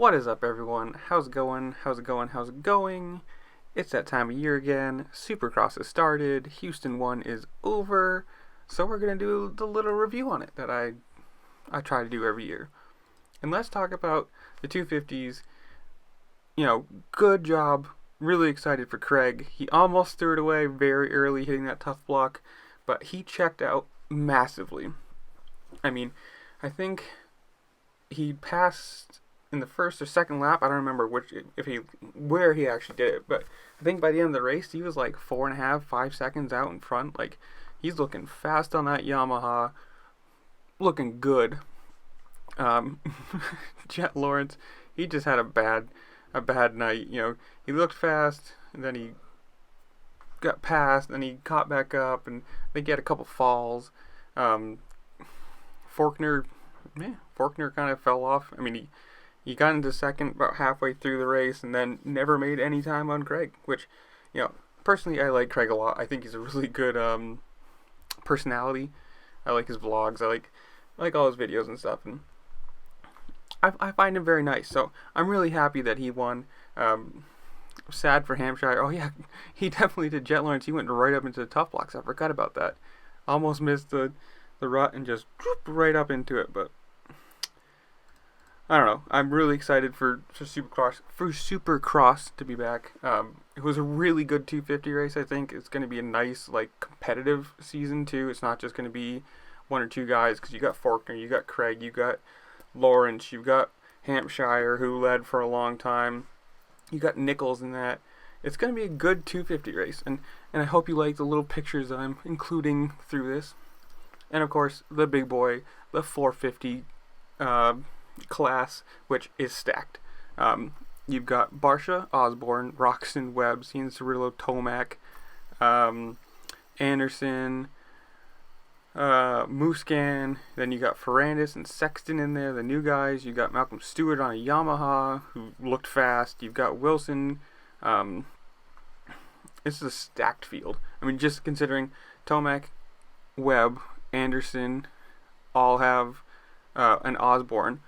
What is up, everyone? How's it going? How's it going? How's it going? It's that time of year again. Supercross has started. Houston 1 is over. So we're going to do the little review on it that I try to do every year. And let's talk about the 250s. You know, good job. Really excited for Craig. He almost threw it away very early, hitting that tough block. But he checked out massively. I mean, I think he passed in the first or second lap. I don't remember where he actually did it, but I think by the end of the race he was like 4.5, 5 seconds out in front. Like, he's looking fast on that Yamaha, looking good. Jet Lawrence, he just had a bad night. You know, he looked fast, and then he got past, and he caught back up, and they get a couple falls. Faulkner kind of fell off. I mean, he got into second about halfway through the race and then never made any time on Craig, which, you know, personally I like Craig a lot. I think he's a really good personality. I like his vlogs. I like all his videos and stuff, and I find him very nice. So I'm really happy that he won. Sad for Hampshire. Oh yeah, he definitely did. Jet Lawrence, he went right up into the tough blocks. I forgot about that. Almost missed the rut and just right up into it, but I don't know. I'm really excited for Supercross to be back. It was a really good 250 race. I think it's going to be a nice, like, competitive season too. It's not just going to be one or two guys, because you got Faulkner, you got Craig, you got Lawrence, you got Hampshire, who led for a long time. You got Nichols in that. It's going to be a good 250 race, and I hope you like the little pictures that I'm including through this. And of course, the big boy, the 450 class, which is stacked. You've got Barcia, Osborne, Roczen, Webb, Cianciarulo, Tomac, Anderson, Musquin. Then you got Ferrandis and Sexton in there, the new guys. You got Malcolm Stewart on a Yamaha, who looked fast. You've got Wilson. This is a stacked field. I mean, just considering Tomac, Webb, Anderson all have, and Osborne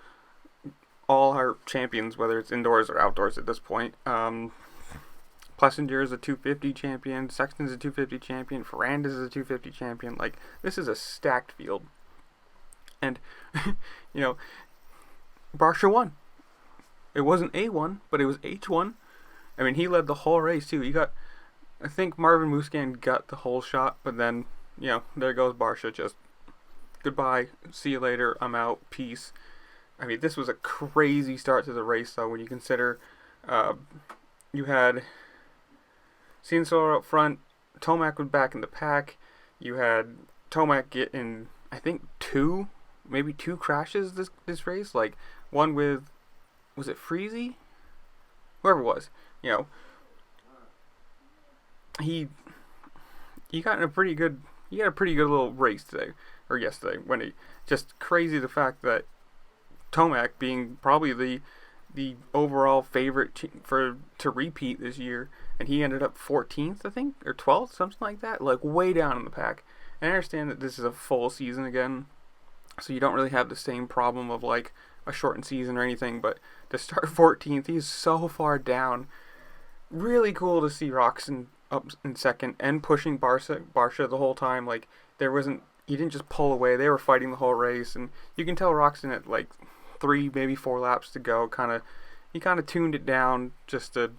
all are champions, whether it's indoors or outdoors at this point. Plessinger is a 250 champion, Sexton's a 250 champion, Ferrandis is a 250 champion. Like, this is a stacked field. And, you know, Barcia won. It wasn't A1, but it was H1. I mean, he led the whole race too. I think Marvin Musquin got the whole shot, but then, you know, there goes Barcia, just goodbye, see you later, I'm out, peace. I mean, this was a crazy start to the race, though, when you consider you had Cianciarulo up front, Tomac was back in the pack, you had Tomac get in, I think, maybe two crashes this race, like one with, was it Freezy? Whoever it was, you know, he got a pretty good little race today, or yesterday, when he, just crazy the fact that Tomac, being probably the overall favorite to repeat this year, and he ended up 14th, I think, or 12th, something like that, like way down in the pack. And I understand that this is a full season again, so you don't really have the same problem of like a shortened season or anything, but to start 14th, he's so far down. Really cool to see Roczen up in second and pushing Barcia the whole time. Like, he didn't just pull away, they were fighting the whole race, and you can tell Roczen at like 3, maybe 4 laps to go, he kind of tuned it down just to,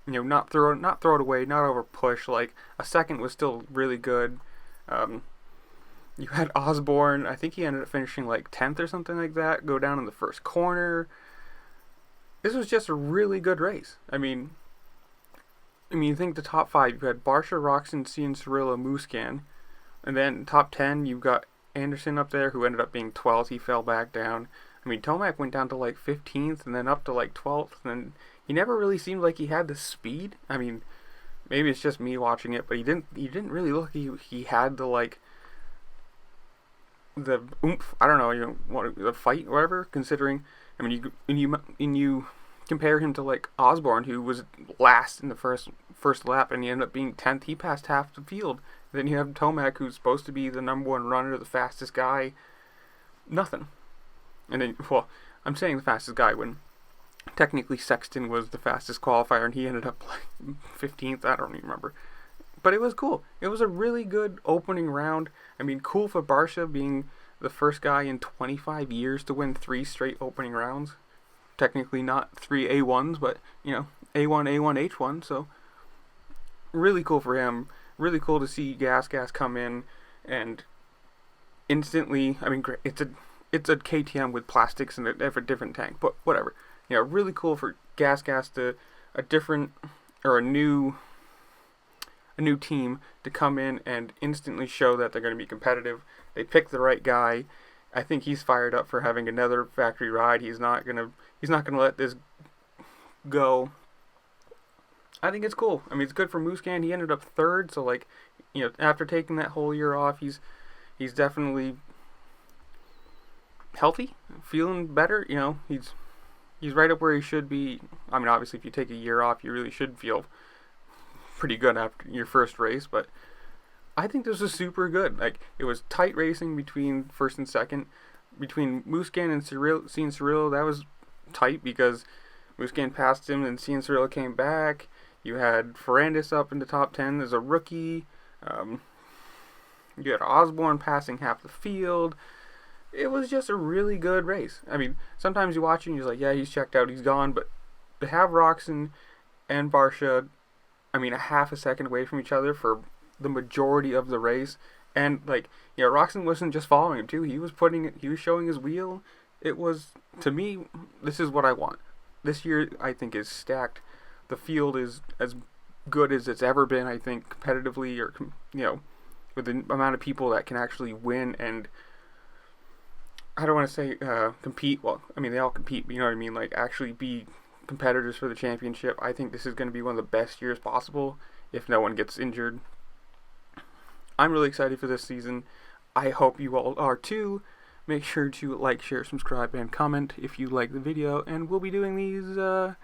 you know, not throw it away, not over push. Like, a second was still really good. You had Osborne, I think he ended up finishing like 10th or something like that, go down in the first corner. This was just a really good race. I mean, you think the top 5, you had Barcia, Roczen, Cianciarulo, Musquin, and then top 10, you've got Anderson up there, who ended up being 12th. He fell back down. I mean, Tomac went down to like 15th, and then up to like 12th, and he never really seemed like he had the speed. I mean, maybe it's just me watching it, but he didn't really look he had the, like, the oomph. I don't know, you know, the fight or whatever. Considering, I mean, you compare him to like Osborne, who was last in the first lap, and he ended up being 10th. He passed half the field. Then you have Tomac, who's supposed to be the number 1 runner, the fastest guy. Nothing. And then, well, I'm saying the fastest guy when Technically, Sexton was the fastest qualifier, and he ended up like 15th. I don't even remember. But it was cool. It was a really good opening round. I mean, cool for Barcia being the first guy in 25 years to win 3 straight opening rounds. Technically not 3 A1s, but, you know, A1, A1, H1. So, really cool for him. Really cool to see Gas come in and instantly, I mean, it's a KTM with plastics and a different tank, but whatever. You know, really cool for Gas to a different, or a new team to come in and instantly show that they're going to be competitive. They picked the right guy. I think he's fired up for having another factory ride. He's not gonna let this go. I think it's cool. I mean, it's good for Muscan. He ended up 3rd, so like, you know, after taking that whole year off, he's definitely healthy, feeling better. You know, he's right up where he should be. I mean, obviously, if you take a year off, you really should feel pretty good after your first race, but I think this was super good. Like, it was tight racing between first and second. Between Muscan and Cianciarulo, that was tight because Muscan passed him and Cianciarulo came back. You had Ferrandis up in the top 10 as a rookie. You had Osborne passing half the field. It was just a really good race. I mean, sometimes you watch it and you're like, yeah, he's checked out, he's gone. But to have Roczen and Barcia, I mean, a half a second away from each other for the majority of the race, and like, you know, Roczen wasn't just following him too. He was showing his wheel. It was, to me, this is what I want. This year, I think, is stacked. The field is as good as it's ever been, I think, competitively, or, you know, with the amount of people that can actually win and, I don't want to say compete. Well, I mean, they all compete, but you know what I mean? Like, actually be competitors for the championship. I think this is going to be one of the best years possible if no one gets injured. I'm really excited for this season. I hope you all are too. Make sure to like, share, subscribe, and comment if you like the video. And we'll be doing these, 3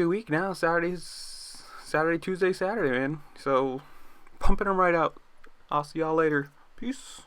a week now? Saturday, Tuesday, Saturday, man. So, pumping them right out. I'll see y'all later. Peace.